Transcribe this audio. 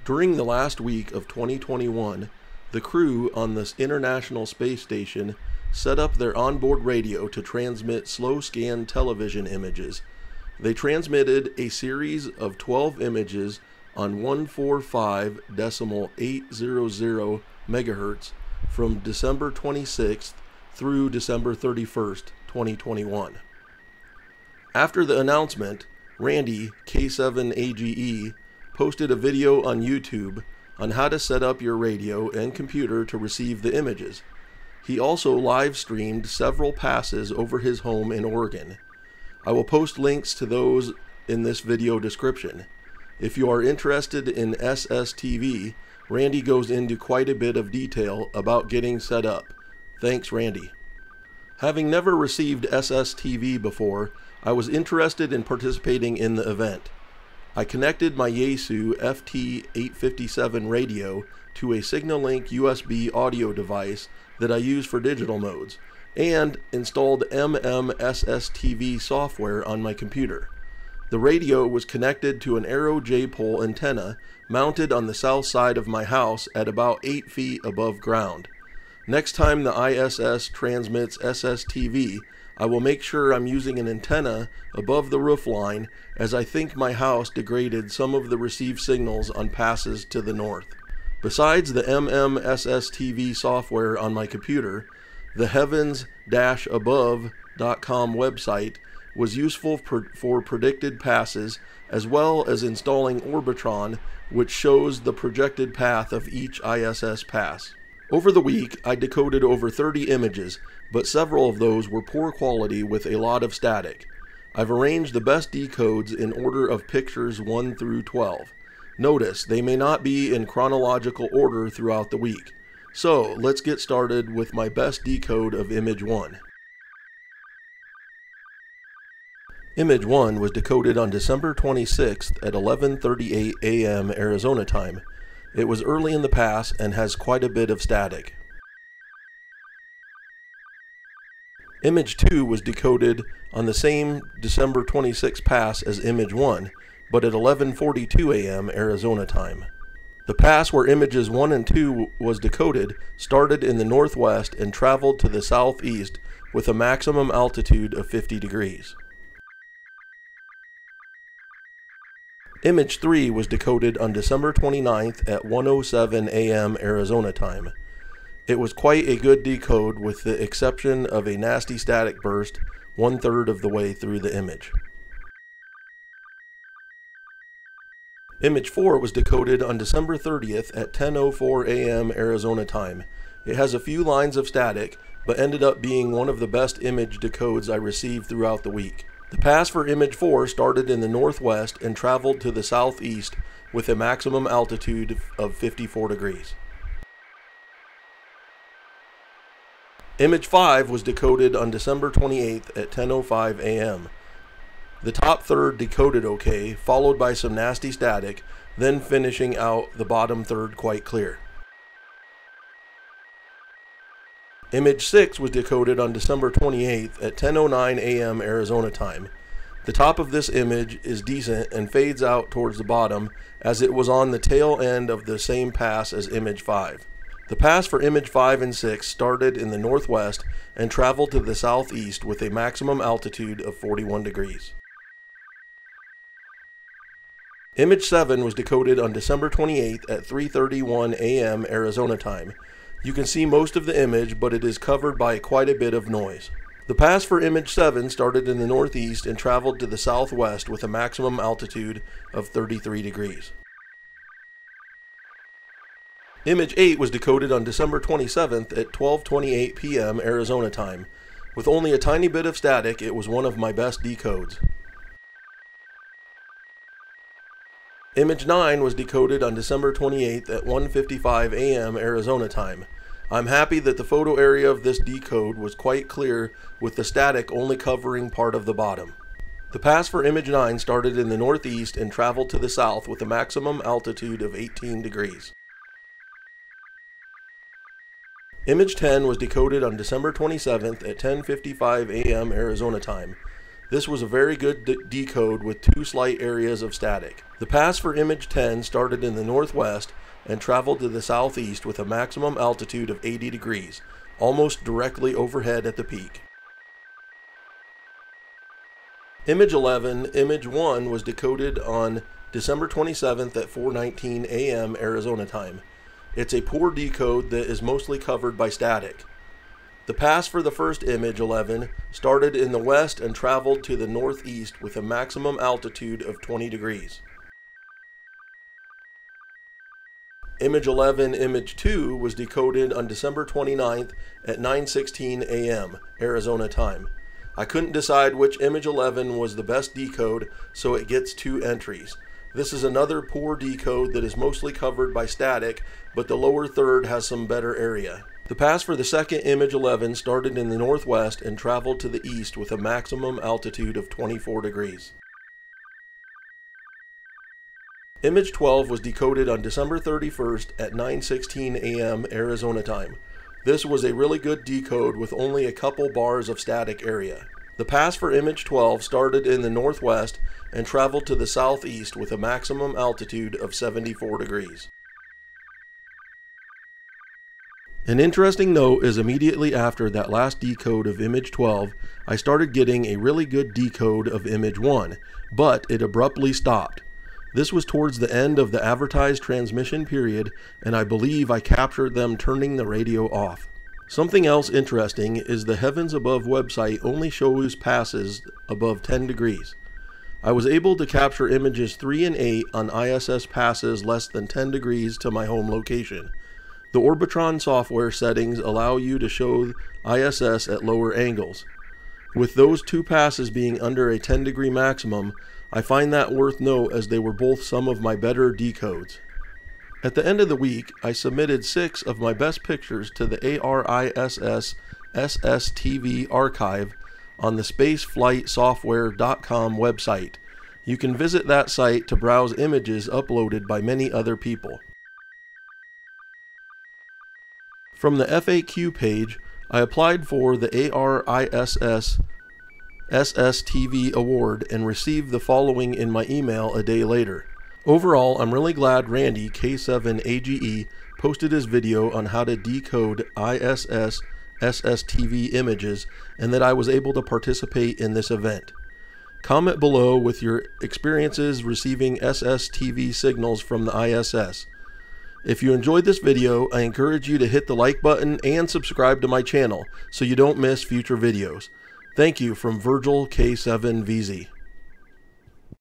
During the last week of 2021, the crew on this International Space Station set up their onboard radio to transmit slow-scan television images. They transmitted a series of 12 images on 145.800 MHz from December 26th through December 31st, 2021. After the announcement, Virgil K7VZ posted a video on YouTube on how to set up your radio and computer to receive the images. He also live streamed several passes over his home in Oregon. I will post links to those in this video description. If you are interested in SSTV, Randy goes into quite a bit of detail about getting set up. Thanks, Randy. Having never received SSTV before, I was interested in participating in the event. I connected my Yaesu FT857 radio to a Signal-Link USB audio device that I use for digital modes, and installed SSTV software on my computer. The radio was connected to an Arrow J-pole antenna mounted on the south side of my house at about 8 feet above ground. Next time the ISS transmits SSTV, I will make sure I'm using an antenna above the roof line, as I think my house degraded some of the received signals on passes to the north. Besides the SSTV software on my computer, the heavens-above.com website was useful for predicted passes, as well as installing Orbitron, which shows the projected path of each ISS pass. Over the week, I decoded over 30 images, but several of those were poor quality with a lot of static. I've arranged the best decodes in order of pictures 1 through 12. Notice, they may not be in chronological order throughout the week. So, let's get started with my best decode of image 1. Image 1 was decoded on December 26th at 11:38 a.m. Arizona time. It was early in the pass and has quite a bit of static. Image 2 was decoded on the same December 26 pass as image 1, but at 11:42 a.m. Arizona time. The pass where images 1 and 2 was decoded started in the northwest and traveled to the southeast with a maximum altitude of 50 degrees. Image 3 was decoded on December 29th at 1:07 a.m. Arizona time. It was quite a good decode with the exception of a nasty static burst 1/3 of the way through the image. Image 4 was decoded on December 30th at 10:04 a.m. Arizona time. It has a few lines of static, but ended up being one of the best image decodes I received throughout the week. The pass for image 4 started in the northwest and traveled to the southeast with a maximum altitude of 54 degrees. Image 5 was decoded on December 28th at 10:05 a.m. The top third decoded okay, followed by some nasty static, then finishing out the bottom third quite clear. Image 6 was decoded on December 28th at 10:09 a.m. Arizona time. The top of this image is decent and fades out towards the bottom, as it was on the tail end of the same pass as image 5. The pass for image 5 and 6 started in the northwest and traveled to the southeast with a maximum altitude of 41 degrees. Image 7 was decoded on December 28th at 3:31 a.m. Arizona time. You can see most of the image, but it is covered by quite a bit of noise. The pass for image 7 started in the northeast and traveled to the southwest with a maximum altitude of 33 degrees. Image 8 was decoded on December 27th at 12:28 p.m. Arizona time. With only a tiny bit of static, it was one of my best decodes. Image 9 was decoded on December 28th at 1:55 a.m. Arizona time. I'm happy that the photo area of this decode was quite clear with the static only covering part of the bottom. The pass for image 9 started in the northeast and traveled to the south with a maximum altitude of 18 degrees. Image 10 was decoded on December 27th at 10:55 a.m. Arizona time. This was a very good decode with 2 slight areas of static. The pass for image 10 started in the northwest and traveled to the southeast with a maximum altitude of 80 degrees, almost directly overhead at the peak. Image 11, image 1 was decoded on December 27th at 4:19 a.m. Arizona time. It's a poor decode that is mostly covered by static. The pass for the first image 11 started in the west and traveled to the northeast with a maximum altitude of 20 degrees. Image 11, image 2 was decoded on December 29th at 9:16 a.m. Arizona time. I couldn't decide which image 11 was the best decode, so it gets 2 entries. This is another poor decode that is mostly covered by static, but the lower third has some better area. The pass for the second image 11 started in the northwest and traveled to the east with a maximum altitude of 24 degrees. Image 12 was decoded on December 31st at 9:16 a.m. Arizona time. This was a really good decode with only a couple bars of static area. The pass for image 12 started in the northwest and traveled to the southeast with a maximum altitude of 74 degrees. An interesting note is immediately after that last decode of image 12, I started getting a really good decode of image 1, but it abruptly stopped. This was towards the end of the advertised transmission period, and I believe I captured them turning the radio off. Something else interesting is the Heavens Above website only shows passes above 10 degrees. I was able to capture images 3 and 8 on ISS passes less than 10 degrees to my home location. The Orbitron software settings allow you to show ISS at lower angles. With those 2 passes being under a 10-degree maximum, I find that worth note as they were both some of my better decodes. At the end of the week, I submitted 6 of my best pictures to the ARISS SSTV archive on the spaceflightsoftware.com website. You can visit that site to browse images uploaded by many other people. From the FAQ page, I applied for the ARISS SSTV award and received the following in my email a day later. Overall, I'm really glad Randy K7VZ posted his video on how to decode ISS SSTV images and that I was able to participate in this event. Comment below with your experiences receiving SSTV signals from the ISS. If you enjoyed this video, I encourage you to hit the like button and subscribe to my channel so you don't miss future videos. Thank you from Virgil K7VZ.